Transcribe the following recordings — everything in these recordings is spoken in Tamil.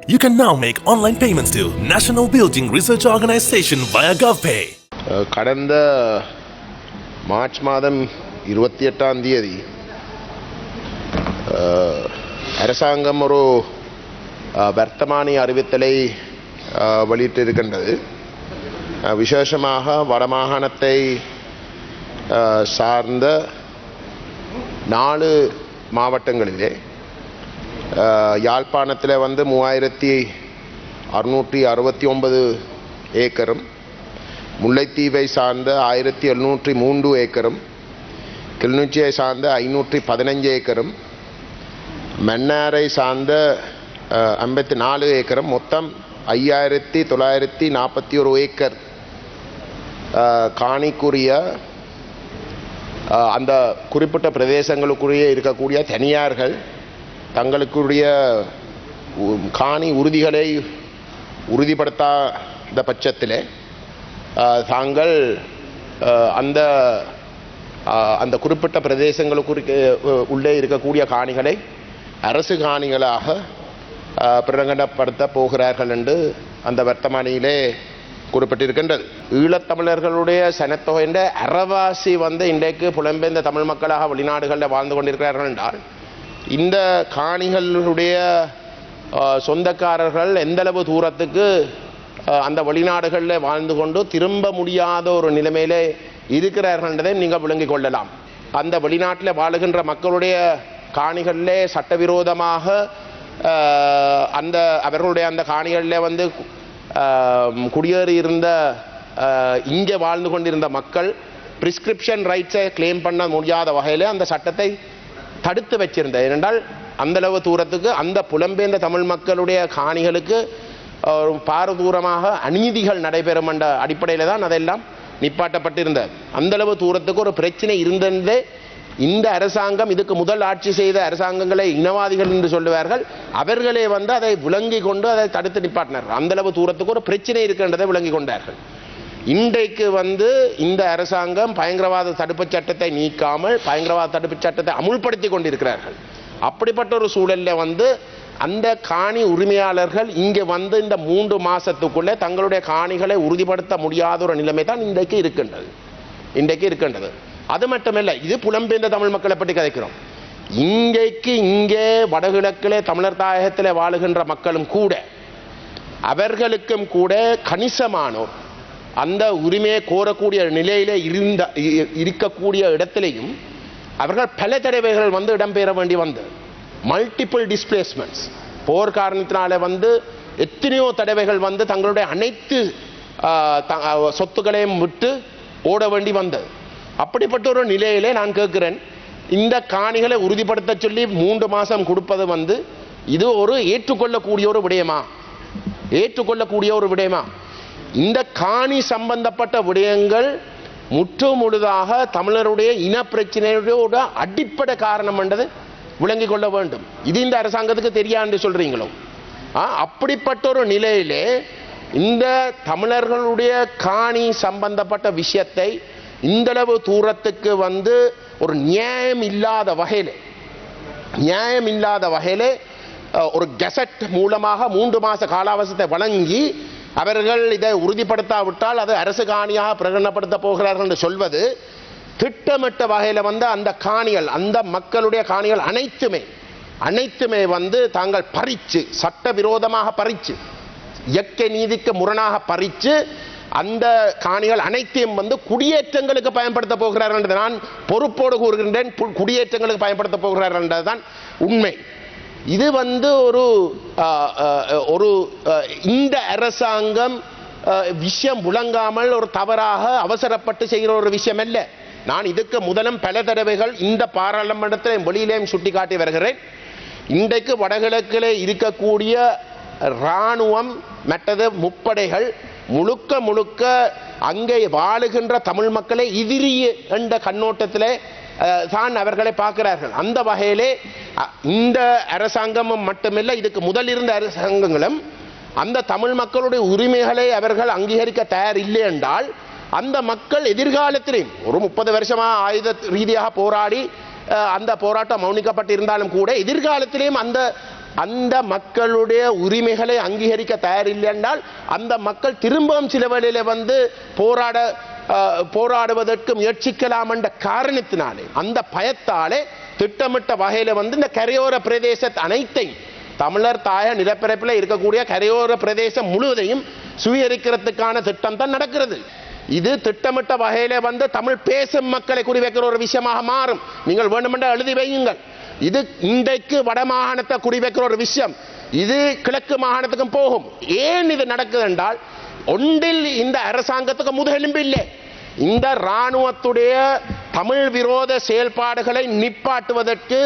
You can now make online payments to National Building Research Organization via GovPay. கடந்த மார்ச் மாதம் 28ஆம் தேதி அரசாங்கம் ஒரு வர்த்தமானி அறிவித்தலை வெளியிட்டிருக்கின்றது. விசேஷமாக வடமாகாணத்தை சார்ந்த 4 மாவட்டங்களிலே யாழ்ப்பாணத்தில் 3669 ஏக்கரும், முல்லைத்தீவை சார்ந்த 1703 ஏக்கரும், கிளிநொச்சியை சார்ந்த 515 ஏக்கரும், மன்னாரை சார்ந்த 54 ஏக்கரும், மொத்தம் 5941 ஏக்கர் காணிக்குரிய அந்த குறிப்பிட்ட பிரதேசங்களுக்குரிய இருக்கக்கூடிய தனியார்கள் தங்களுக்குரிய காணி உறுதிகளை உறுதிப்படுத்தாத பட்சத்தில் தாங்கள் அந்த அந்த குறிப்பிட்ட பிரதேசங்களுக்கு உள்ளே இருக்கக்கூடிய காணிகளை அரசு காணிகளாக பிரகடனப்படுத்த போகிறார்கள் என்று அந்த வர்த்தமானியிலே குறிப்பிட்டிருக்கின்றது. ஈழத்தமிழர்களுடைய சனத்தொகையின் அறவாசி இன்றைக்கு புலம்பெயர்ந்த தமிழ் மக்களாக வெளிநாடுகளில் வாழ்ந்து கொண்டிருக்கிறார்கள் என்றால், இந்த காணிகளுடைய சொந்தக்காரர்கள் எந்தளவு தூரத்துக்கு அந்த வெளிநாடுகளில் வாழ்ந்து கொண்டு திரும்ப முடியாத ஒரு நிலைமையிலே இருக்கிறார்கள் என்பதை நீங்கள் விளங்கிக் கொள்ளலாம். அந்த வெளிநாட்டில் வாழுகின்ற மக்களுடைய காணிகளிலே சட்டவிரோதமாக அந்த அவர்களுடைய அந்த காணிகளில் குடியேறி இருந்த இங்கே வாழ்ந்து கொண்டிருந்த மக்கள் பிரிஸ்கிரிப்ஷன் ரைட்ஸை கிளைம் பண்ண முடியாத வகையில் அந்த சட்டத்தை தடுத்து வச்சிருந்தது. ஏனென்றால் அந்தளவு தூரத்துக்கு அந்த புலம்பெயர்ந்த தமிழ் மக்களுடைய காணிகளுக்கு பாரதூரமாக அநீதிகள் நடைபெறும் என்ற அடிப்படையில் தான் அதெல்லாம் நிப்பாட்டப்பட்டிருந்தது. அந்தளவு தூரத்துக்கு ஒரு பிரச்சனை இருந்ததே. இந்த அரசாங்கம், இதுக்கு முதல் ஆட்சி செய்த அரசாங்கங்களை இனவாதிகள் என்று சொல்லுவார்கள், அவர்களே அதை விளங்கி கொண்டு அதை தடுத்து நிப்பாட்டினார்கள். அந்தளவு தூரத்துக்கு ஒரு பிரச்சனை இருக்கின்றதை விளங்கி கொண்டார்கள். இன்றைக்கு இந்த அரசாங்கம் பயங்கரவாத தடுப்புச் சட்டத்தை நீக்காமல் பயங்கரவாத தடுப்புச் சட்டத்தை அமுல்படுத்தி கொண்டிருக்கிறார்கள். அப்படிப்பட்ட ஒரு சூழலில் அந்த காணி உரிமையாளர்கள் இங்கே இந்த 3 மாதத்துக்குள்ளே தங்களுடைய காணிகளை உறுதிப்படுத்த முடியாத ஒரு நிலைமை தான் இன்றைக்கு இருக்கின்றது. அது மட்டுமல்ல, இது புலம்பெயர்ந்த தமிழ் மக்களை பற்றி கதைக்கிறோம். இங்கே வடகிழக்கிலே தமிழர் தாயகத்தில் வாழுகின்ற மக்களும் கூட, அவர்களுக்கும் கூட கணிசமானோர் அந்த உரிமையை கோரக்கூடிய நிலையிலே இருக்கக்கூடிய இடத்திலேயும் அவர்கள் பல தடவைகள் இடம்பெற வேண்டி மல்டிபிள் டிஸ்பிளேஸ்மெண்ட்ஸ் போர் காரணத்தினால எத்தனையோ தடவைகள் தங்களுடைய அனைத்து சொத்துக்களையும் விட்டு ஓட வேண்டி வந்தது. அப்படிப்பட்ட ஒரு நிலையிலே நான் கேட்கிறேன், இந்த காணிகளை உறுதிப்படுத்த சொல்லி 3 மாதம் கொடுப்பது இது ஒரு ஏற்றுக்கொள்ளக்கூடிய ஒரு விடயமா? இந்த காணி சம்பந்தப்பட்ட விடயங்கள் முழுதாக தமிழருடைய இன பிரச்சனையோட அடிப்படை காரணம் என்றது விளங்கிக் கொள்ள வேண்டும். இது இந்த அரசாங்கத்துக்கு தெரியாது சொல்றீங்களோ? அப்படிப்பட்ட ஒரு நிலையிலே இந்த தமிழர்களுடைய காணி சம்பந்தப்பட்ட விஷயத்தை இந்தளவு தூரத்துக்கு ஒரு நியாயம் இல்லாத வகையிலே ஒரு கெசட் மூலமாக 3 மாத காலாவசத்தை வழங்கி அவர்கள் இதை உறுதிப்படுத்தாவிட்டால் அது அரசு காணியாக பிரகடனப்படுத்த போகிறார்கள் என்று சொல்வது திட்டமிட்ட வகையில் அந்த காணிகள், அந்த மக்களுடைய காணிகள் அனைத்துமே தாங்கள் பறித்து, சட்டவிரோதமாக பறித்து, இயற்கை நீதிக்கு முரணாக பறித்து அந்த காணிகள் அனைத்தையும் குடியேற்றங்களுக்கு பயன்படுத்த போகிறார்கள் என்று நான் பொறுப்போடு கூறுகின்றேன். குடியேற்றங்களுக்கு பயன்படுத்த போகிறார்கள் என்றதுதான் உண்மை. இது ஒரு இந்த அரசாங்கம் விஷயம் விளங்காமல் ஒரு தவறாக அவசரப்பட்டு செய்கிற ஒரு விஷயம் அல்ல. நான் இதுக்கு முதலும் பல தடவைகள் இந்த பாராளுமன்றத்தில் வெளியிலேயும் சுட்டிக்காட்டி வருகிறேன். இன்றைக்கு வடகிழக்கிலே இருக்கக்கூடிய இராணுவம் மற்றது முப்படைகள் முழுக்க அங்கே வாழுகின்ற தமிழ் மக்களை எதிரி என்ற கண்ணோட்டத்திலே தான் அவர்களை பார்க்கிறார்கள். அந்த வகையிலே இந்த அரசாங்கமும் மட்டுமில்லை, இதுக்கு முதல் இருந்த அரசாங்கங்களும் அந்த தமிழ் மக்களுடைய உரிமைகளை அவர்கள் அங்கீகரிக்க தயார் இல்லை என்றால் அந்த மக்கள் எதிர்காலத்திலேயும் ஒரு 30 வருஷமா ஆயுத ரீதியாக போராடி அந்த போராட்டம் மௌனிக்கப்பட்டிருந்தாலும் கூட எதிர்காலத்திலேயும் அந்த அந்த மக்களுடைய உரிமைகளை அங்கீகரிக்க தயாரில்லை என்றால் அந்த மக்கள் திரும்பவும் சில வேளையில வந்து போராடுவதற்கு முயற்சிக்கலாம் என்ற காரணத்தினாலே அந்த பயத்தாலே திட்டமிட்ட வகையில வந்து இந்த கரையோர பிரதேச அனைத்தையும் தமிழர் தாய நிலப்பரப்பில் இருக்கக்கூடிய கரையோர பிரதேசம் முழுவதையும் சுவீகரிக்கிறதுக்கான திட்டம் தான் நடக்கிறது. இது திட்டமிட்ட வகையில வந்து தமிழ் பேசும் மக்களை குறிவைக்கிற ஒரு விஷயமாக மாறும். நீங்கள் வேண்டுமென்றால் எழுதி வையுங்கள். இது இன்றைக்கு வடமாகாணத்தை குறிவைக்கிற ஒரு விஷயம், இது கிழக்கு மாகாணத்துக்கும் போகும். ஏன் இது நடக்குது என்றால் ஒன்றில் இந்த அரசாங்கத்துக்கு முதுகெலும்பு இல்லை. இந்த இராணுவத்துடைய தமிழ் விரோத செயல்பாடுகளை நிப்பாட்டுவதற்கு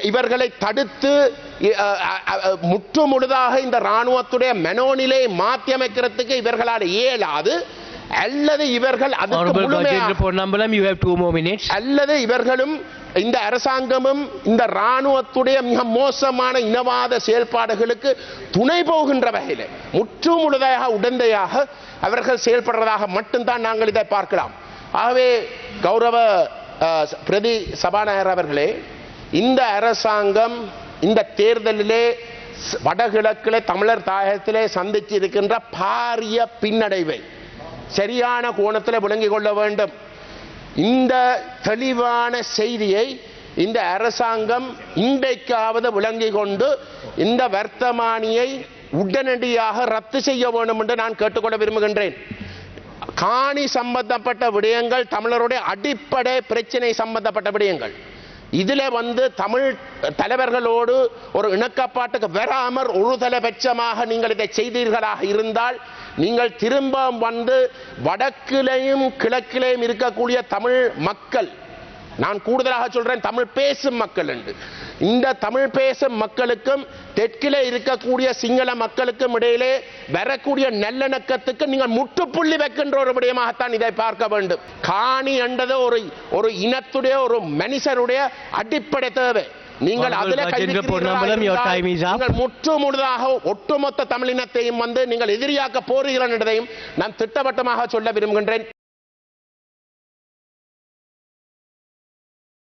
இவர்களை தடுத்து முற்று முழுதாக இந்த இராணுவத்துடைய மனோநிலையை மாற்றி அமைக்கிறதுக்கு இவர்களால் இயலாது. அல்லது இவர்கள் அல்லது இவர்களும் இந்த அரசாங்கமும் இந்த இராணுவத்துடைய மிக மோசமான இனவாத செயல்பாடுகளுக்கு துணை போகின்ற வகையில் முற்று முழுதாக உடந்தையாக அவர்கள் செயல்படுறதாக மட்டும்தான் நாங்கள் இதை பார்க்கலாம். ஆகவே கௌரவ பிரதி சபாநாயகர் அவர்களே, இந்த அரசாங்கம் இந்த தேர்தலிலே வடகிழக்கிலே தமிழர் தாயகத்திலே சந்திச்சு இருக்கின்ற பாரிய பின்னடைவை சரியான கோணத்தில் விளங்கிக் கொள்ள வேண்டும். இந்த தெளிவான செய்தியை இந்த அரசாங்கம் இன்றைக்காவது விளங்கிக் கொண்டு இந்த வர்த்தமானியை உடனடியாக ரத்து செய்ய வேண்டும் என்று நான் கேட்டுக்கொள்ள விரும்புகின்றேன். காணி சம்பந்தப்பட்ட விடயங்கள் தமிழருடைய அடிப்படை பிரச்சனை சம்பந்தப்பட்ட விடயங்கள். இதில் வந்து தமிழ் தலைவர்களோடு ஒரு இணக்கப்பாட்டுக்கு வராமற் ஒரு தலைபட்சமாக நீங்கள் இதை செய்தீர்களாக இருந்தால் நீங்கள் திரும்ப வந்து வடக்கிலேயும் கிழக்கிலேயும் இருக்கக்கூடிய தமிழ் மக்கள், நான் கூடுதலாக சொல்றேன் தமிழ் பேசும் மக்கள் என்று, இந்த தமிழ் பேசும் மக்களுக்கும் தெற்கிலே இருக்கக்கூடிய சிங்கள மக்களுக்கும் இடையிலே வரக்கூடிய நல்லிணக்கத்துக்கு நீங்கள் முற்றுப்புள்ளி வைக்கின்ற ஒரு விடயமாகத்தான் இதை பார்க்க வேண்டும். காணி என்றது ஒரு இனத்துடைய ஒரு மனுஷருடைய அடிப்படை தேவை. நீங்கள் முற்று முழுதாக ஒட்டுமொத்த தமிழினத்தையும் வந்து நீங்கள் எதிரியாக்க போறீர்கள் என்பதையும் நான் திட்டவட்டமாக சொல்ல விரும்புகின்றேன்.